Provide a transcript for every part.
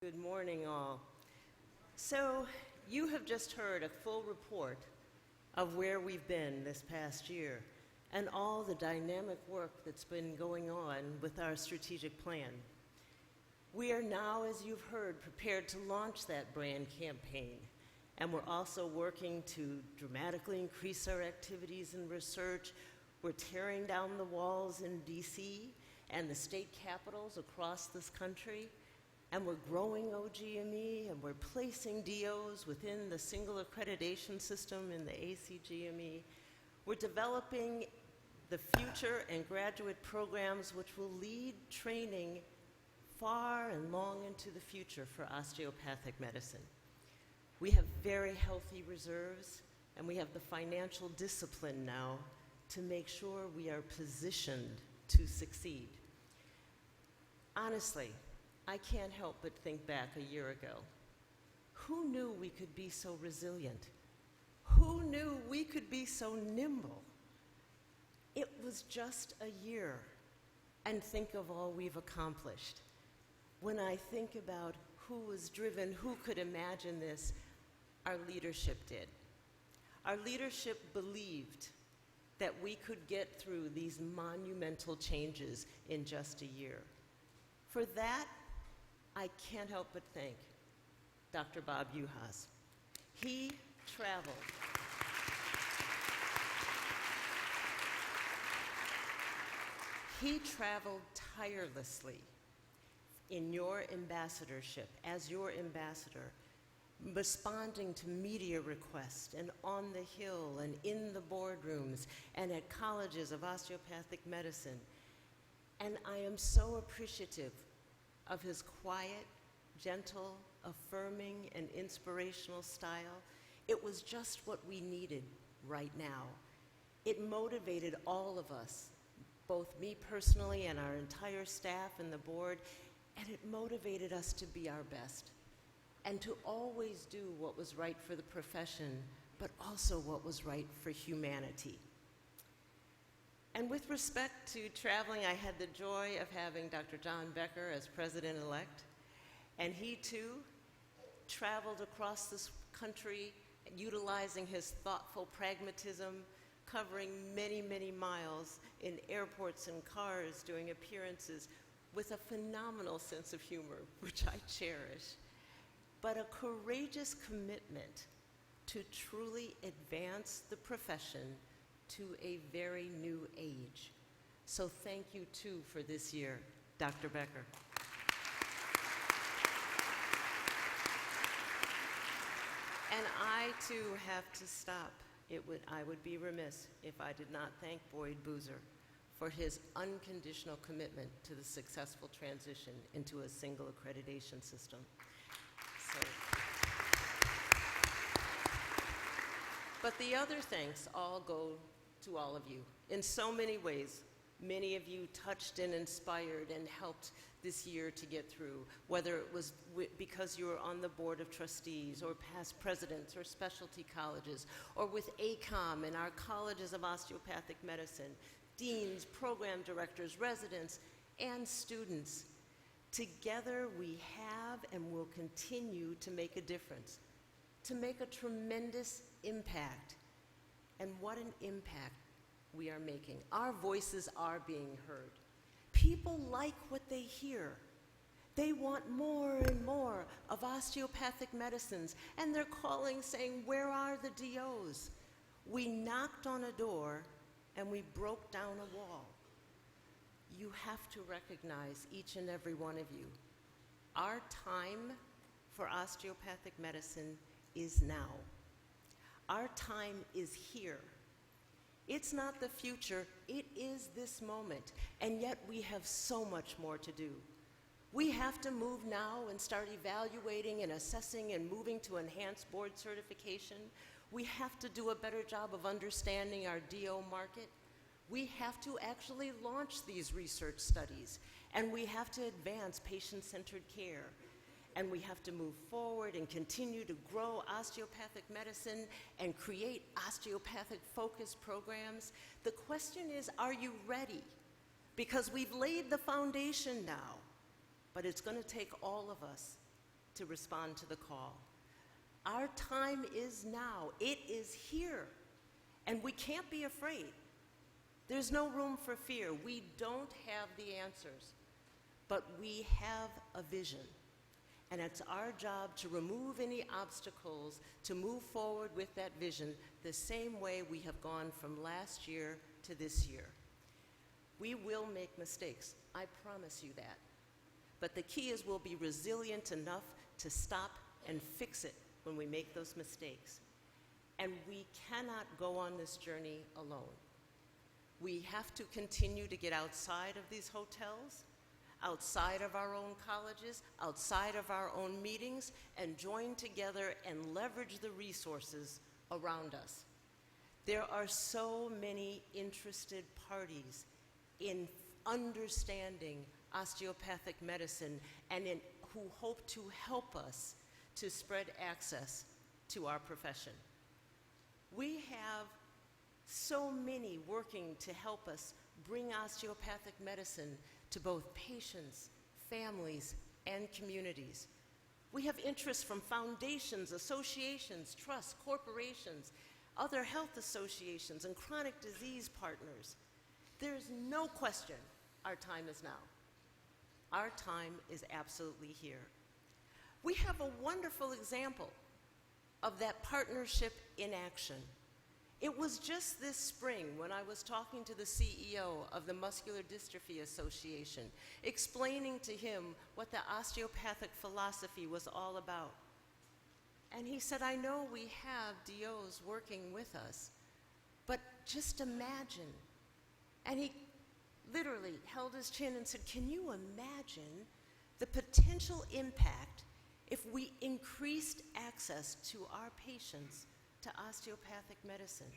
Good morning, all. So, you have just heard a full report of where we've been this past year and all the dynamic work that's been going on with our strategic plan. We are now, as you've heard, prepared to launch that brand campaign, and we're also working to dramatically increase our activities in research. We're tearing down the walls in DC and the state capitals across this country. And we're growing OGME, and we're placing DOs within the single accreditation system in the ACGME. We're developing the future and graduate programs which will lead training far and long into the future for osteopathic medicine. We have very healthy reserves, and we have the financial discipline now to make sure we are positioned to succeed. Honestly, I can't help but think back a year ago. Who knew we could be so resilient? Who knew we could be so nimble? It was just a year, and think of all we've accomplished. When I think about who was driven, who could imagine this, our leadership did. Our leadership believed that we could get through these monumental changes in just a year. For that, I can't help but thank Dr. Bob Juhas. He traveled. He traveled tirelessly in your ambassadorship, as your ambassador, responding to media requests and on the Hill and in the boardrooms and at colleges of osteopathic medicine. And I am so appreciative of his quiet, gentle, affirming, and inspirational style. It was just what we needed right now. It motivated all of us, both me personally and our entire staff and the board, and it motivated us to be our best and to always do what was right for the profession, but also what was right for humanity. And with respect to traveling, I had the joy of having Dr. John Becker as president-elect, and he too traveled across this country utilizing his thoughtful pragmatism, covering many, many miles in airports and cars, doing appearances with a phenomenal sense of humor, which I cherish, but a courageous commitment to truly advance the profession to a very new age. So thank you too for this year, Dr. Becker. And I too have to stop. I would be remiss if I did not thank Boyd Boozer for his unconditional commitment to the successful transition into a single accreditation system. But the other thanks all go to all of you. In so many ways, many of you touched and inspired and helped this year to get through, whether it was because you were on the board of trustees or past presidents or specialty colleges, or with ACOM and our colleges of osteopathic medicine, deans, program directors, residents, and students. Together we have and will continue to make a difference, to make a tremendous impact. And what an impact we are making. Our voices are being heard. People like what they hear. They want more and more of osteopathic medicines, and they're calling saying, where are the DOs? We knocked on a door and we broke down a wall. You have to recognize each and every one of you. Our time for osteopathic medicine is now. Our time is here. It's not the future, it is this moment, and yet we have so much more to do. We have to move now and start evaluating and assessing and moving to enhanced board certification. We have to do a better job of understanding our DO market. We have to actually launch these research studies, and we have to advance patient-centered care. And we have to move forward and continue to grow osteopathic medicine and create osteopathic-focused programs. The question is, are you ready? Because we've laid the foundation now, but it's going to take all of us to respond to the call. Our time is now. It is here. And we can't be afraid. There's no room for fear. We don't have the answers, but we have a vision. And it's our job to remove any obstacles, to move forward with that vision the same way we have gone from last year to this year. We will make mistakes, I promise you that. But the key is we'll be resilient enough to stop and fix it when we make those mistakes. And we cannot go on this journey alone. We have to continue to get outside of these hotels, outside of our own colleges, outside of our own meetings, and join together and leverage the resources around us. There are so many interested parties in understanding osteopathic medicine and who hope to help us to spread access to our profession. We have so many working to help us bring osteopathic medicine to both patients, families, and communities. We have interest from foundations, associations, trusts, corporations, other health associations, and chronic disease partners. There's no question our time is now. Our time is absolutely here. We have a wonderful example of that partnership in action. It was just this spring when I was talking to the CEO of the Muscular Dystrophy Association, explaining to him what the osteopathic philosophy was all about. And he said, I know we have DOs working with us, but just imagine. And he literally held his chin and said, can you imagine the potential impact if we increased access to our patients to osteopathic medicine?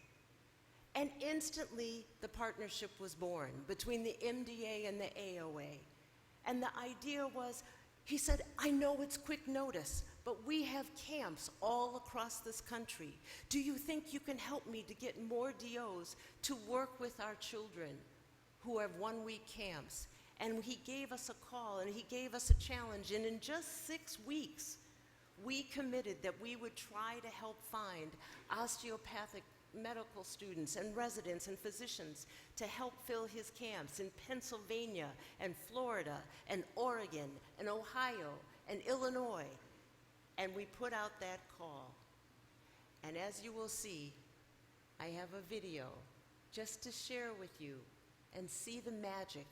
And instantly, the partnership was born between the MDA and the AOA. And the idea was, he said, I know it's quick notice, but we have camps all across this country. Do you think you can help me to get more DOs to work with our children who have one-week camps? And he gave us a call, and he gave us a challenge, and in just 6 weeks, we committed that we would try to help find osteopathic medical students and residents and physicians to help fill his camps in Pennsylvania and Florida and Oregon and Ohio and Illinois. And we put out that call. And as you will see, I have a video just to share with you and see the magic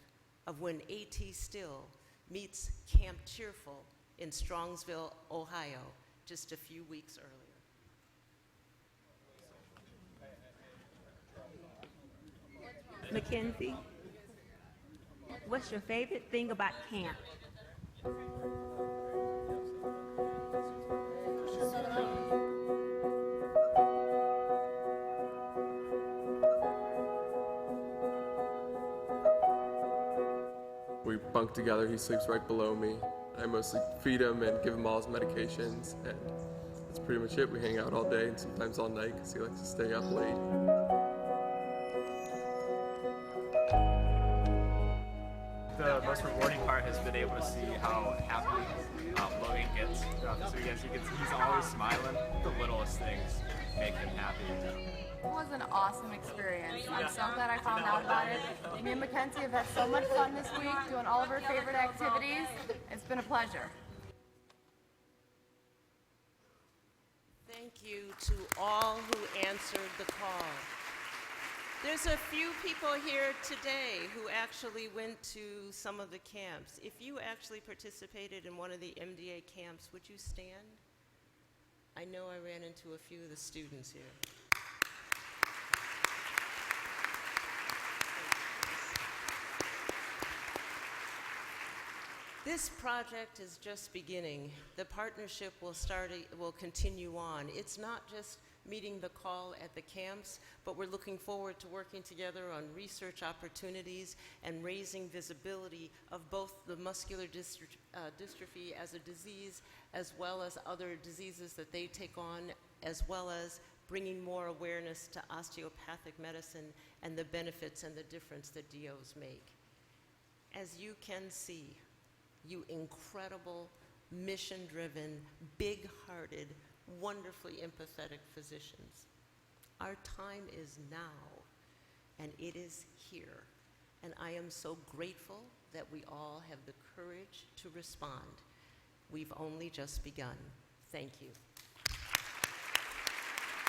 of when AT Still meets Camp Cheerful in Strongsville, Ohio, just a few weeks earlier. Mackenzie, what's your favorite thing about camp? We bunk together, he sleeps right below me. I mostly feed him and give him all his medications, and that's pretty much it. We hang out all day and sometimes all night because he likes to stay up late. The most rewarding part has been able to see how happy Logan gets throughout this weekend. So he's always smiling. The littlest things make him happy. It was an awesome experience. I'm so glad I found out about it. Me and Mackenzie have had so much fun this week doing all of our favorite activities. It's been a pleasure. Thank you to all who answered the call. There's a few people here today who actually went to some of the camps. If you actually participated in one of the MDA camps, would you stand? I know I ran into a few of the students here. This project is just beginning. The partnership will continue on. It's not just meeting the call at the camps, but we're looking forward to working together on research opportunities and raising visibility of both the muscular dystrophy as a disease, as well as other diseases that they take on, as well as bringing more awareness to osteopathic medicine and the benefits and the difference that DOs make. As you can see, you incredible, mission-driven, big-hearted, wonderfully empathetic physicians. Our time is now, and it is here. And I am so grateful that we all have the courage to respond. We've only just begun. Thank you.